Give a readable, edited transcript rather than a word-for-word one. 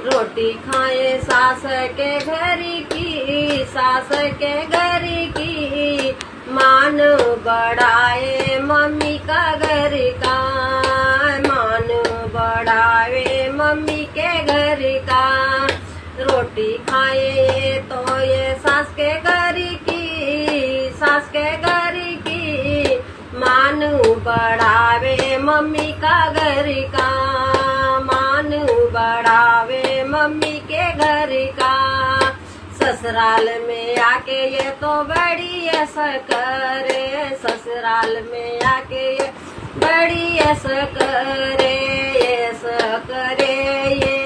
रोटी खाए सास के घर की, सास के घर की, मान बढ़ाए मम्मी का घर का, मान बढ़ावे मम्मी के घर का। रोटी खाए तो ये सास के घर की, सास के घर की, मान बढ़ावे मम्मी का घर का, मान बढ़ावे मम्मी के घर का। ससुराल में आके ये तो बड़ी ऐसा करे, ससुराल में आके ये बड़ी ऐसा करे, ऐसा करे ये